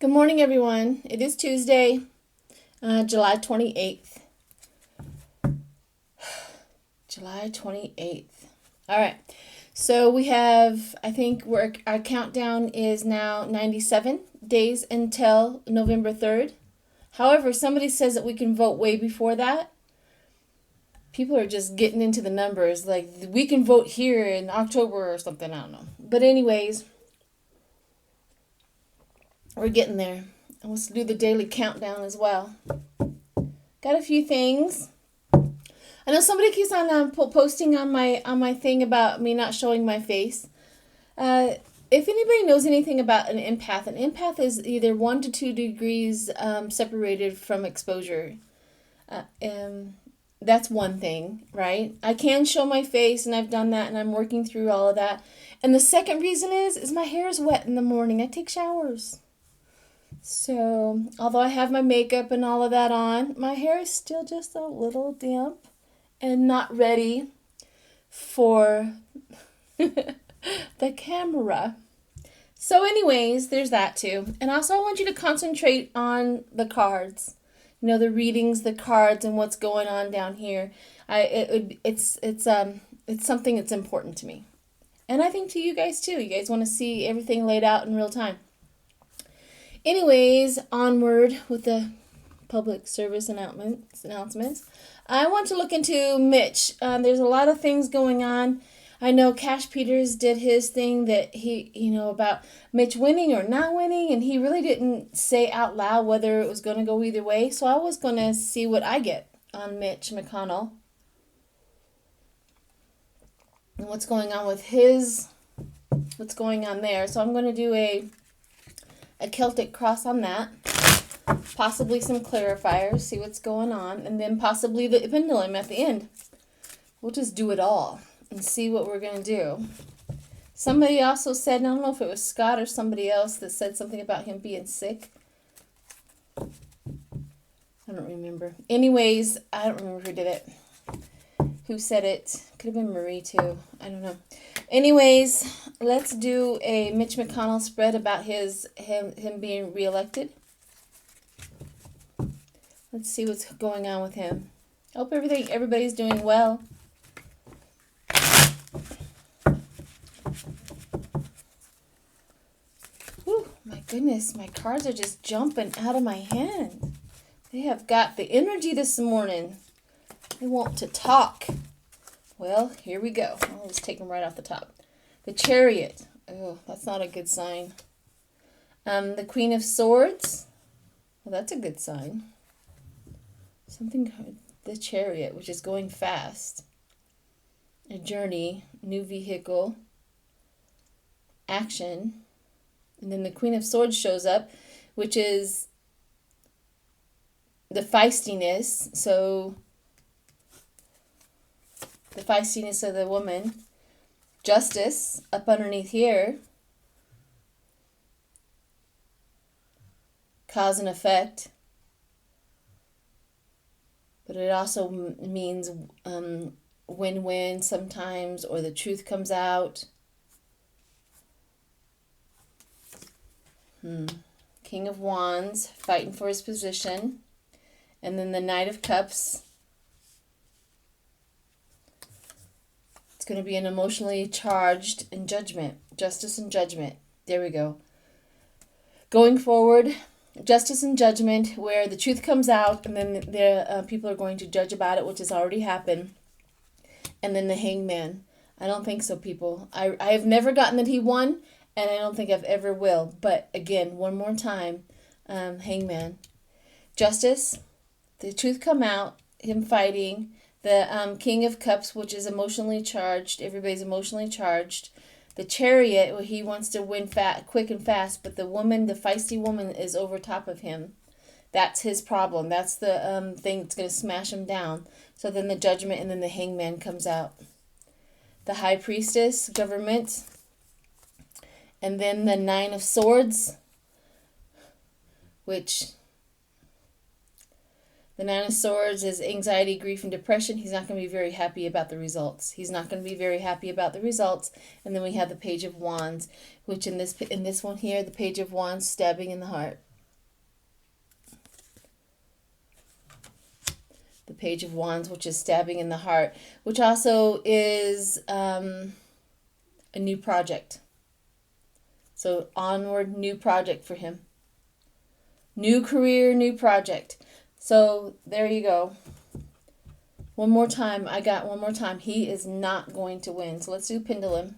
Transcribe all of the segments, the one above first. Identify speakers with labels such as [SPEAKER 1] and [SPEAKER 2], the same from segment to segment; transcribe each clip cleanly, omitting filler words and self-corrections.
[SPEAKER 1] Good morning, everyone. It is Tuesday, July 28th. July 28th. All right. So we have, I think our countdown is now 97 days until November 3rd. However, somebody says that we can vote way before that. People are just getting into the numbers. Like, we can vote here in October or something. I don't know. But anyways, we're getting there. And let's do the daily countdown as well. Got a few things. I know somebody keeps on posting on my thing about me not showing my face. If anybody knows anything about an empath is either 1 to 2 degrees separated from exposure. That's one thing, right? I can show my face, and I've done that, and I'm working through all of that. And the second reason is my hair is wet in the morning. I take showers. So, although I have my makeup and all of that on, my hair is still just a little damp and not ready for the camera. So anyways, there's that too. And also I want you to concentrate on the cards. You know, the readings, the cards, and what's going on down here. It's something that's important to me. And I think to you guys too. You guys want to see everything laid out in real time. Anyways, onward with the public service announcements. I want to look into Mitch. There's a lot of things going on. I know Cash Peters did his thing that he, about Mitch winning or not winning, and he really didn't say out loud whether it was going to go either way. So I was going to see what I get on Mitch McConnell and what's going on with what's going on there. So I'm going to do a Celtic cross on that, possibly some clarifiers, see what's going on, and then possibly the pendulum at the end. We'll just do it all and see what we're going to do. Somebody also said, I don't know if it was Scott or somebody else that said something about him being sick. I don't remember. Anyways, I don't remember who did it. Who said it? Could have been Marie too. I don't know. Anyways, let's do a Mitch McConnell spread about him being reelected. Let's see what's going on with him. I hope everybody's doing well. Whew, my goodness, my cards are just jumping out of my hand. They have got the energy this morning. They want to talk. Well, here we go. I'll just take them right off the top. The Chariot. Oh, that's not a good sign. The Queen of Swords. Well, that's a good sign. The Chariot, which is going fast. A journey, new vehicle, action. And then the Queen of Swords shows up, which is the feistiness. So the feistiness of the woman. Justice up underneath here. Cause and effect. But it also means win-win sometimes, or the truth comes out. King of Wands, fighting for his position. And then the Knight of Cups. It's going to be an emotionally charged in judgment. Justice and judgment. There we go. Going forward, justice and judgment, where the truth comes out, and then the people are going to judge about it, which has already happened. And then the Hangman. I don't think so, people. I have never gotten that he won, and I don't think I've ever will. But again, one more time, Hangman. Justice, the truth come out, him fighting. The King of Cups, which is emotionally charged. Everybody's emotionally charged. The Chariot, where he wants to win quick and fast, but the feisty woman is over top of him. That's his problem. That's the thing that's going to smash him down. So then the Judgment, and then the Hangman comes out. The High Priestess, government. And then the Nine of Swords, which the Nine of Swords is anxiety, grief, and depression. He's not going to be very happy about the results. And then we have the Page of Wands, which in this one here, the Page of Wands, stabbing in the heart. Page of Wands, which is stabbing in the heart, which also is a new project. So onward, new project for him. New career, new project. So there you go. One more time. I got one more time. He is not going to win. So let's do Pendulum.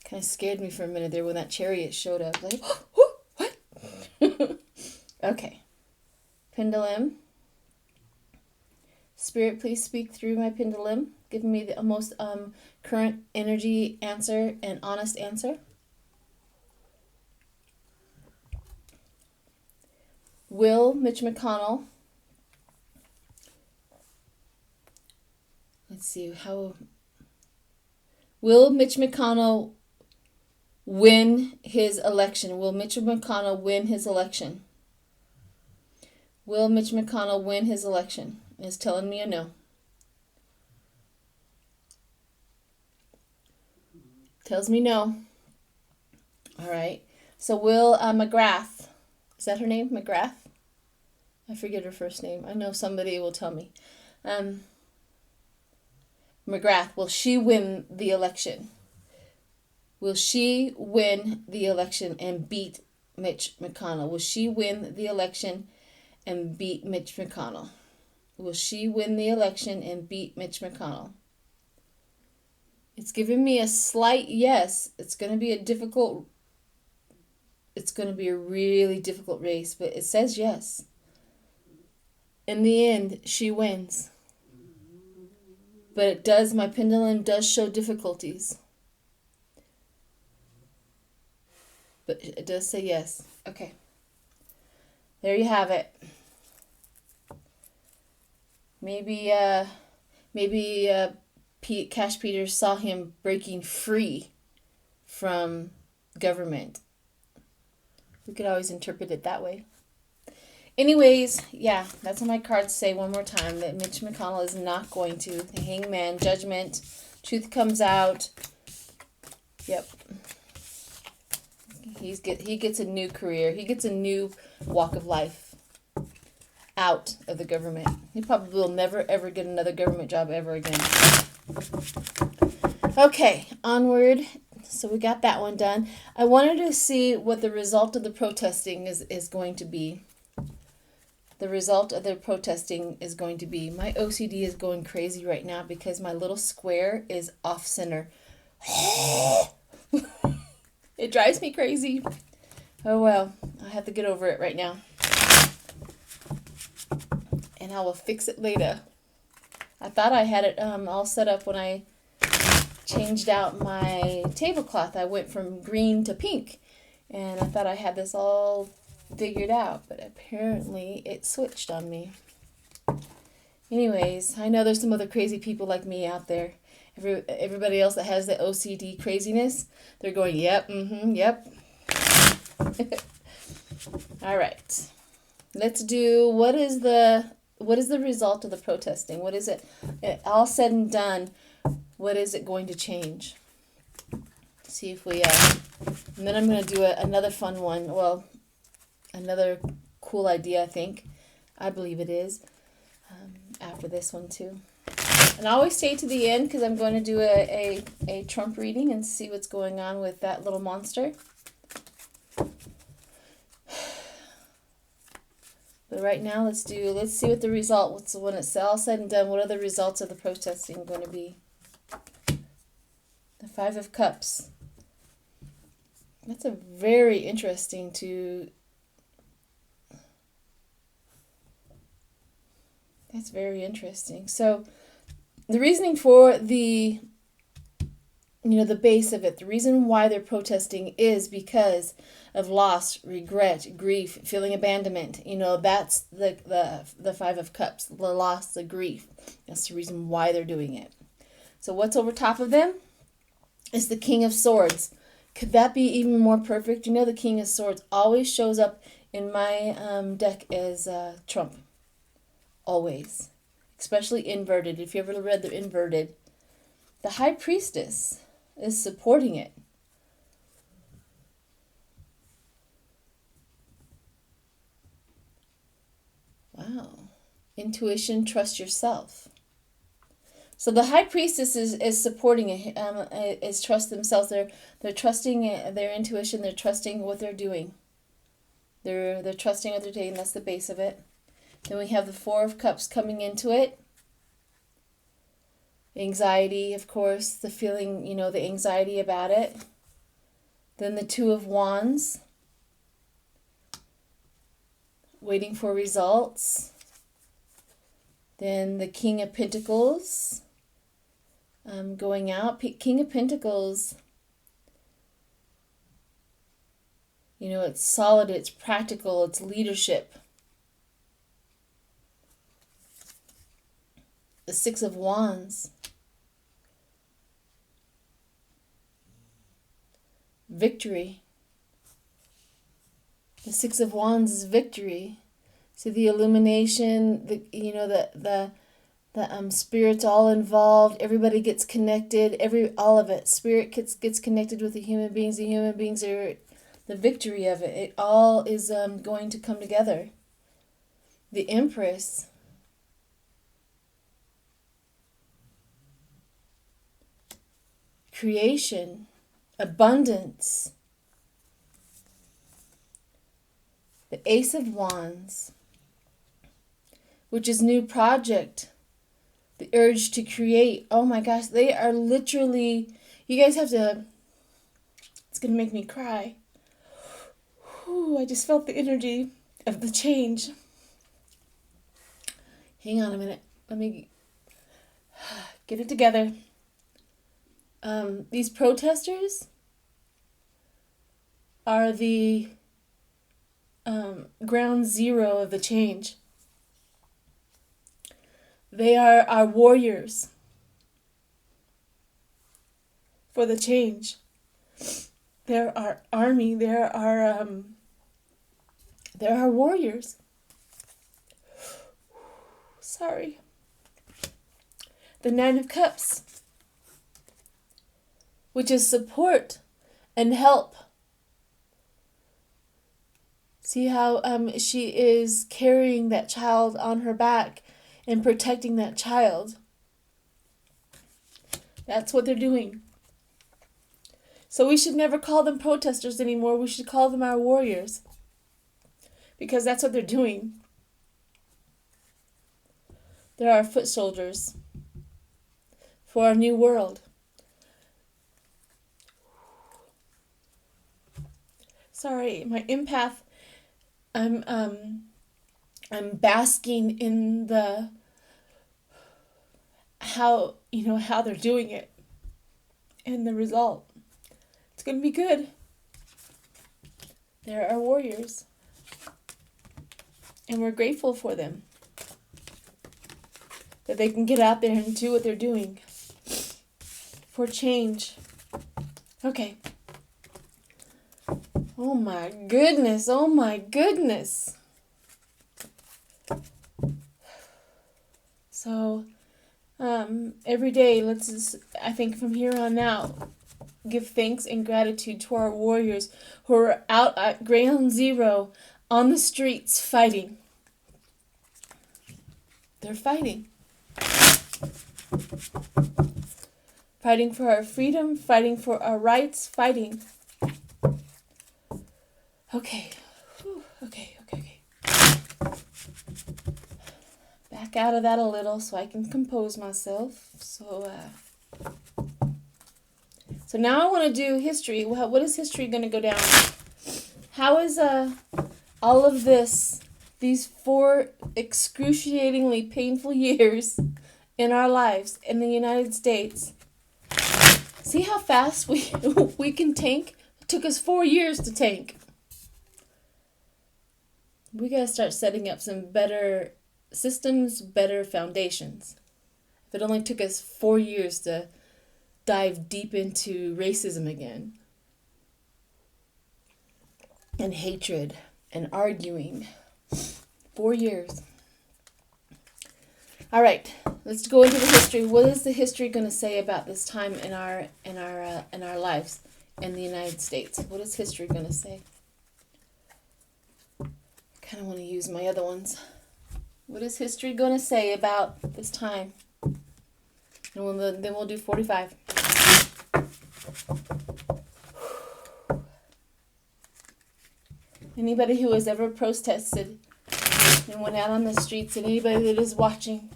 [SPEAKER 1] Kind of scared me for a minute there when that Chariot showed up. Like, oh, what? Okay. Pendulum. Spirit, please speak through my pendulum. Give me the most current energy answer and honest answer. Will Mitch McConnell, let's see, will Mitch McConnell win his election? Will Mitch McConnell win his election? Will Mitch McConnell win his election? It's telling me a no. Tells me no. All right. So Will McGrath, is that her name? McGrath? I forget her first name. I know somebody will tell me. McGrath, will she win the election? Will she win the election and beat Mitch McConnell? Will she win the election and beat Mitch McConnell? Will she win the election and beat Mitch McConnell? It's giving me a slight yes. It's going to be a really difficult race, but it says yes. In the end, she wins. But my pendulum does show difficulties. But it does say yes. Okay. There you have it. Maybe Cash Peters saw him breaking free from government. We could always interpret it that way. Anyways, yeah, that's what my cards say one more time, that Mitch McConnell is not going to. The Hangman, Judgment, truth comes out. Yep. He gets a new career. He gets a new walk of life out of the government. He probably will never, ever get another government job ever again. Okay, onward. So we got that one done. I wanted to see what the result of the protesting is going to be. The result of the protesting is going to be, my OCD is going crazy right now because my little square is off center. It drives me crazy. Oh well, I have to get over it right now. And I will fix it later. I thought I had it all set up when I changed out my tablecloth. I went from green to pink. And I thought I had this all figured out, but apparently it switched on me. Anyways, I know there's some other crazy people like me out there. Everybody else that has the OCD craziness, they're going, yep, yep. All right. Let's do, what is the result of the protesting? What is it? All said and done, what is it going to change? See if we, and then I'm going to do another fun one. Well, another cool idea, I think. I believe it is. After this one, too. And I always stay to the end because I'm going to do a Trump reading and see what's going on with that little monster. But right now, let's see what the result, when it's all said and done, what are the results of the protesting going to be? The Five of Cups. That's a very interesting That's very interesting. So the reasoning for the base of it, the reason why they're protesting is because of loss, regret, grief, feeling abandonment. That's the Five of Cups, the loss, the grief. That's the reason why they're doing it. So what's over top of them is the King of Swords. Could that be even more perfect? The King of Swords always shows up in my deck as Trump. Always. Especially inverted. If you ever read the inverted, the High Priestess is supporting it. Intuition, trust yourself. So the High Priestess is supporting it, is trust themselves. They're trusting their intuition. They're trusting what they're doing. They're trusting what they're doing. That's the base of it. Then we have the Four of Cups coming into it. Anxiety, of course, the feeling, the anxiety about it. Then the Two of Wands, waiting for results. Then the King of Pentacles, going out. King of Pentacles, it's solid, it's practical, it's leadership. The Six of Wands, victory. The Six of Wands is victory. So the illumination, the spirit's all involved. Everybody gets connected. All of it. Spirit gets connected with the human beings. The human beings are the victory of it. It all is going to come together. The Empress. Creation. Abundance. The Ace of Wands, which is new project. The urge to create. Oh my gosh, they are literally, you guys have to, it's going to make me cry. Whew, I just felt the energy of the change. Hang on a minute. Let me get it together. These protesters are the ground zero of the change. They are our warriors for the change. They're our army. They're our warriors. Sorry. The Nine of Cups, which is support and help. See how she is carrying that child on her back and protecting that child. That's what they're doing. So we should never call them protesters anymore. We should call them our warriors. Because that's what they're doing. They're our foot soldiers for our new world. Sorry, my empath, I'm basking in the how they're doing it and the result. It's going to be good. They're our warriors. And we're grateful for them. That they can get out there and do what they're doing. For change. Okay. Oh my goodness. Oh my goodness. So, every day, let's just, I think from here on out, give thanks and gratitude to our warriors who are out at ground zero on the streets fighting. They're fighting. Fighting for our freedom, fighting for our rights, fighting. Okay. Whew. Okay. Back out of that a little so I can compose myself. So now I want to do history. What is history going to go down? How is all of these 4 excruciatingly painful years in our lives in the United States? See how fast we can tank? It took us 4 years to tank. We got to start setting up some better systems, better foundations. If it only took us 4 years to dive deep into racism again, and hatred, and arguing. 4 years. All right, let's go into the history. What is the history going to say about this time in our lives in the United States? What is history going to say? I kind of want to use my other ones. What is history going to say about this time? And then we'll do 45. Anybody who has ever protested and went out on the streets, and anybody that is watching,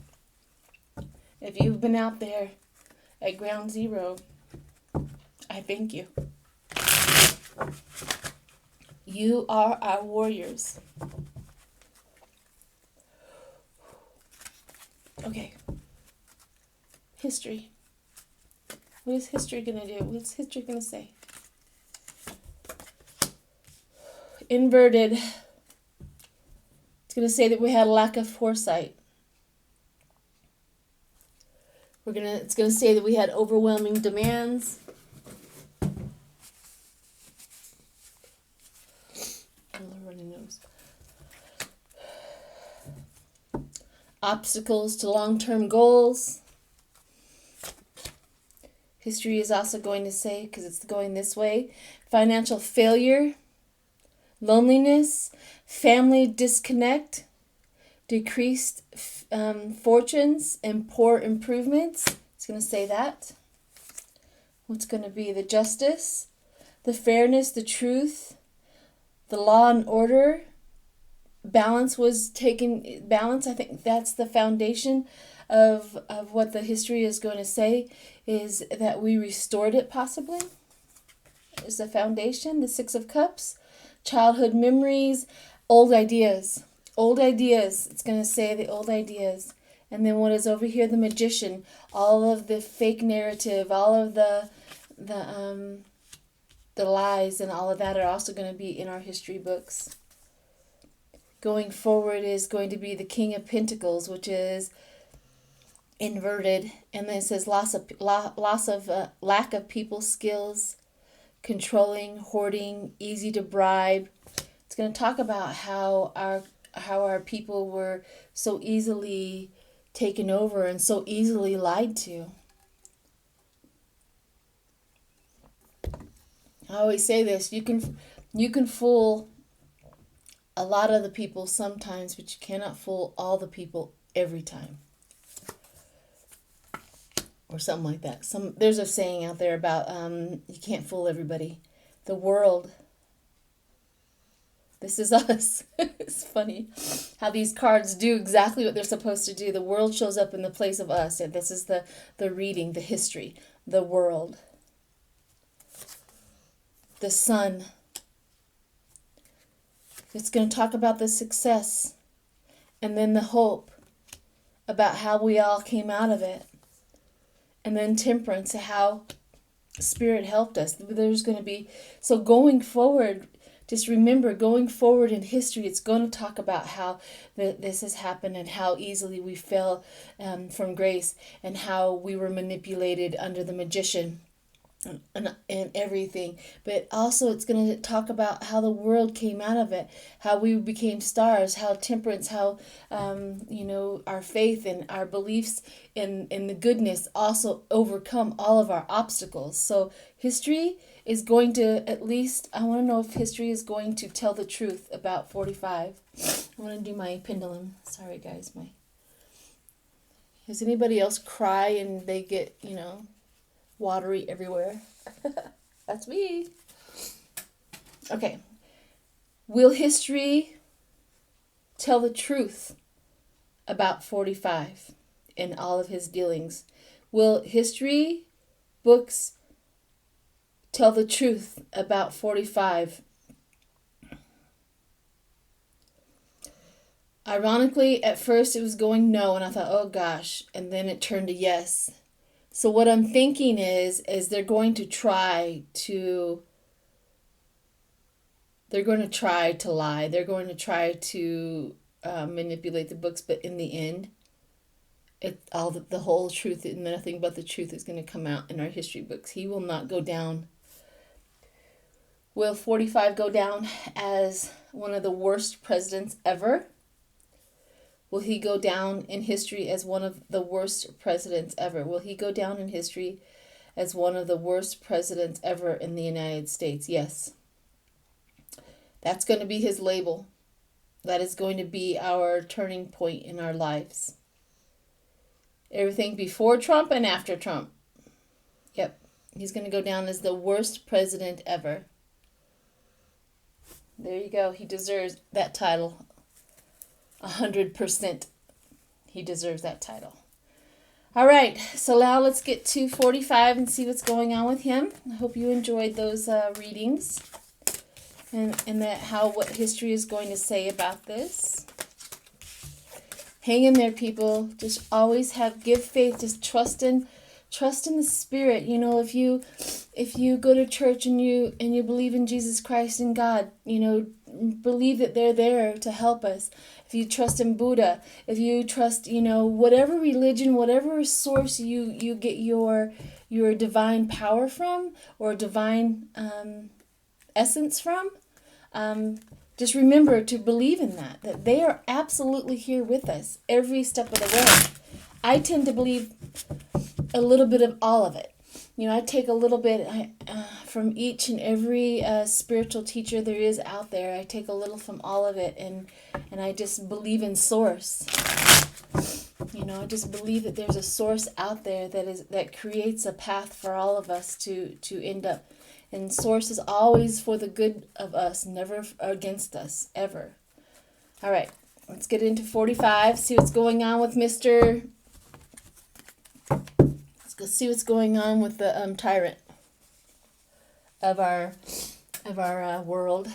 [SPEAKER 1] if you've been out there at ground zero, I thank you. You are our warriors. Okay. History. What is history going to do? What's history going to say? Inverted. It's going to say that we had a lack of foresight. It's going to say that we had overwhelming demands. Runny nose. Obstacles to long-term goals. History is also going to say, because it's going this way, financial failure, loneliness, family disconnect, decreased fortunes, and poor improvements. It's going to say that. What's going to be the justice, the fairness, the truth, the law and order. Balance was taken. Balance, I think that's the foundation of what the history is going to say, is that we restored it possibly. Is the foundation. The Six of Cups, childhood memories, old ideas. Old ideas. It's going to say the old ideas. And then what is over here? The Magician. All of the fake narrative, all of the lies and all of that are also going to be in our history books. Going forward is going to be the King of Pentacles, which is inverted. And then it says lack of people skills, controlling, hoarding, easy to bribe. It's going to talk about how our people were so easily taken over and so easily lied to. I always say this, you can fool a lot of the people sometimes, but you cannot fool all the people every time. Or something like that. There's a saying out there about you can't fool everybody. The world. This is us. It's funny how these cards do exactly what they're supposed to do. The world shows up in the place of us. And this is the reading, the history. The world. The sun. It's going to talk about the success. And then the hope. About how we all came out of it. And then temperance, how Spirit helped us. There's going to be, so going forward, just remember, going forward in history, it's going to talk about how this has happened and how easily we fell from grace and how we were manipulated under the magician and everything. But also it's going to talk about how the world came out of it, how we became stars, how temperance, how our faith and our beliefs in the goodness also overcome all of our obstacles. So history is going to, at least I want to know if history is going to tell the truth about 45. I want to do my pendulum. Sorry guys, does anybody else cry and they get watery everywhere? That's me. Okay. Will history tell the truth about 45 in all of his dealings? Will history books tell the truth about 45? Ironically, at first it was going no, and I thought, oh gosh, and then it turned to yes. So what I'm thinking is they're going to try to lie. They're going to try to manipulate the books, but in the end, the whole truth and nothing but the truth is going to come out in our history books. He will not go down. Will 45 go down as one of the worst presidents ever? Will he go down in history as one of the worst presidents ever? Will he go down in history as one of the worst presidents ever in the United States? Yes. That's going to be his label. That is going to be our turning point in our lives. Everything before Trump and after Trump. Yep. He's going to go down as the worst president ever. There you go. He deserves that title. 100%. He deserves that title. All right. So now let's get to 45 and see what's going on with him. I hope you enjoyed those readings. And what history is going to say about this. Hang in there, people. Just always give faith. Just trust in the Spirit. You know, if you go to church and you believe in Jesus Christ and God, you know, believe that they're there to help us. If you trust in Buddha, if you trust, you know, whatever religion, whatever source you get your divine power from or divine essence from, just remember to believe in that they are absolutely here with us every step of the way. I tend to believe a little bit of all of it. You know, I take a little bit from each and every spiritual teacher there is out there. I take a little from all of it, and I just believe in source. You know, I just believe that there's a source out there that creates a path for all of us to end up. And source is always for the good of us, never against us, ever. All right, let's get into 45, see what's going on with Mr. Let's go see what's going on with the tyrant of our world.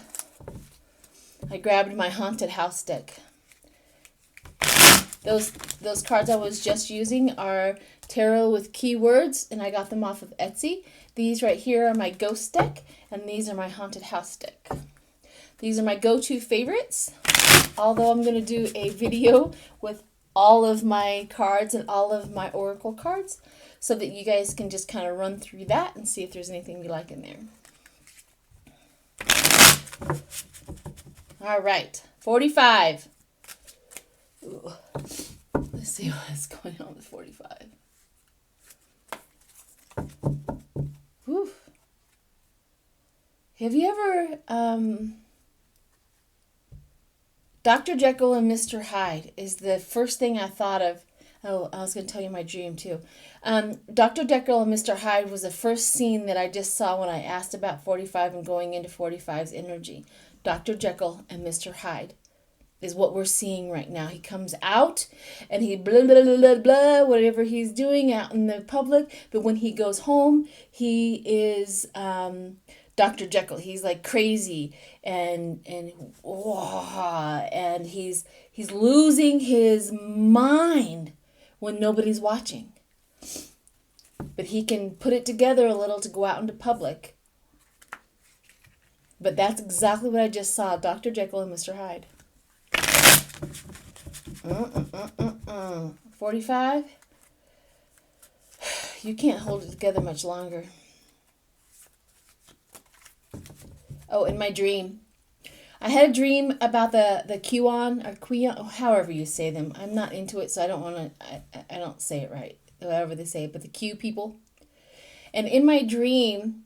[SPEAKER 1] I grabbed my haunted house deck. Those cards I was just using are tarot with keywords, and I got them off of Etsy. These right here are my ghost deck, and these are my haunted house deck. These are my go-to favorites, although I'm going to do a video with all of my cards and all of my oracle cards so that you guys can just kind of run through that and see if there's anything you like in there. All right, 45. Ooh. Let's see what's going on with 45. Whew. Have you ever, Dr. Jekyll and Mr. Hyde is the first thing I thought of. Oh, I was going to tell you my dream too. Dr. Jekyll and Mr. Hyde was the first scene that I just saw when I asked about 45 and going into 45's energy. Dr. Jekyll and Mr. Hyde is what we're seeing right now. He comes out and he blah, blah, blah, blah, blah, whatever he's doing out in the public. But when he goes home, he is Dr. Jekyll. He's like crazy and he's losing his mind when nobody's watching. But he can put it together a little to go out into public. But that's exactly what I just saw, Dr. Jekyll and Mr. Hyde. 45? You can't hold it together much longer. Oh, in my dream. I had a dream about the Qion or Qion, however you say them. I'm not into it, so I don't want to, I don't say it right, however they say it, but the Q people. And in my dream,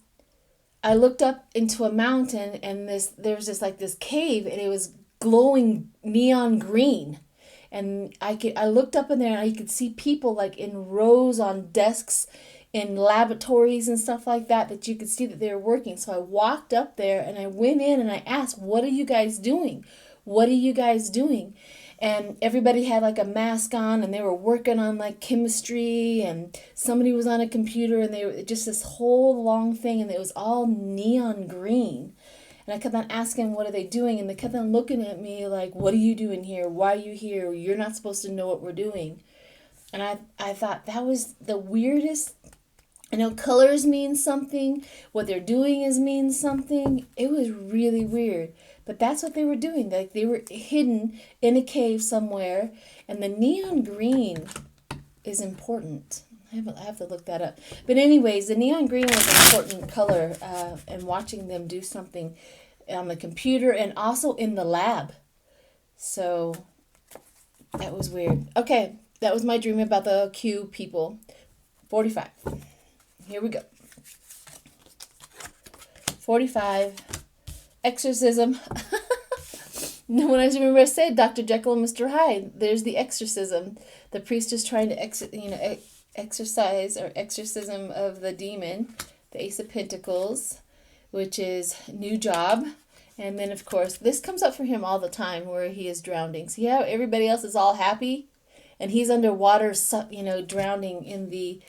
[SPEAKER 1] I looked up into a mountain and there's this cave, and it was glowing neon green. And I looked up in there and I could see people like in rows on desks in laboratories and stuff like that you could see that they were working. So I walked up there and I went in and I asked, what are you guys doing? What are you guys doing? And everybody had like a mask on and they were working on like chemistry, and somebody was on a computer, and they were just this whole long thing, and it was all neon green. And I kept on asking, what are they doing? And they kept on looking at me like, what are you doing here? Why are you here? You're not supposed to know what we're doing. And I thought that was the weirdest. I know colors mean something. What they're doing means something. It was really weird. But that's what they were doing. Like they were hidden in a cave somewhere. And the neon green is important. I have to look that up. But anyways, the neon green was an important color. And watching them do something on the computer and also in the lab. So that was weird. Okay, that was my dream about the Q people. 45. Here we go. 45. Exorcism. When I remember I said Dr. Jekyll and Mr. Hyde, there's the exorcism. The priest is trying to exorcise or exorcism of the demon, the Ace of Pentacles, which is new job. And then, of course, this comes up for him all the time where he is drowning. See how everybody else is all happy? And he's underwater, drowning in the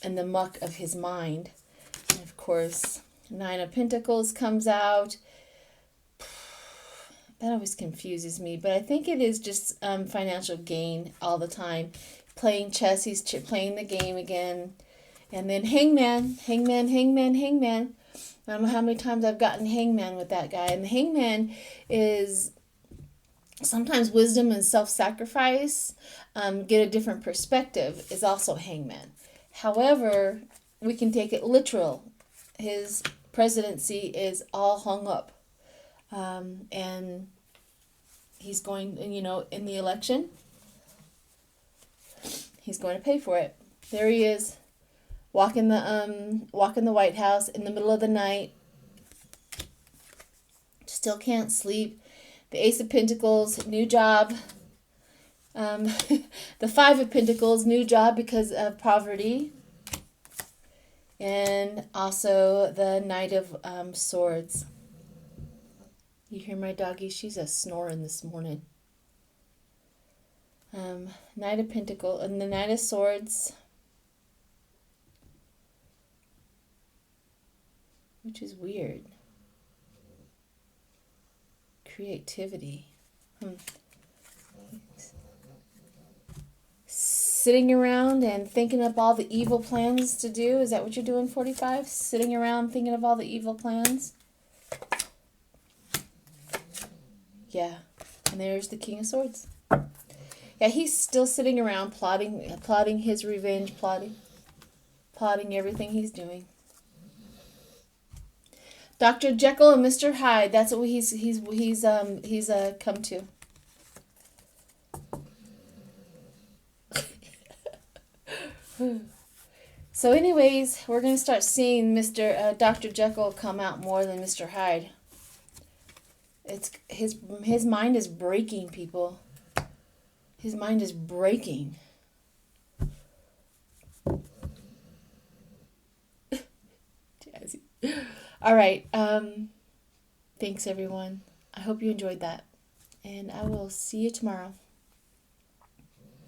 [SPEAKER 1] muck of his mind. And, of course, Nine of Pentacles comes out. That always confuses me, but I think it is just financial gain all the time. Playing chess, he's playing the game again. And then Hangman. I don't know how many times I've gotten Hangman with that guy. And the Hangman is sometimes wisdom and self-sacrifice. Get a different perspective is also Hangman. However, we can take it literal. His presidency is all hung up. And he's going, in the election, he's going to pay for it. There he is, walking the White House in the middle of the night. Still can't sleep. The Ace of Pentacles, new job. The Five of Pentacles, new job because of poverty. And also the Knight of Swords. You hear my doggy? She's a snoring this morning. Knight of Pentacles and the Knight of Swords, which is weird. Creativity. Sitting around and thinking up all the evil plans to do. Is that what you're doing, 45? Sitting around thinking of all the evil plans? Yeah, and there's the King of Swords. Yeah, he's still sitting around plotting his revenge, plotting everything he's doing. Dr. Jekyll and Mr. Hyde. That's what he's come to. So, anyways, we're gonna start seeing Dr. Jekyll come out more than Mr. Hyde. It's his mind is breaking, people. His mind is breaking. Jazzy. All right. Thanks, everyone. I hope you enjoyed that. And I will see you tomorrow.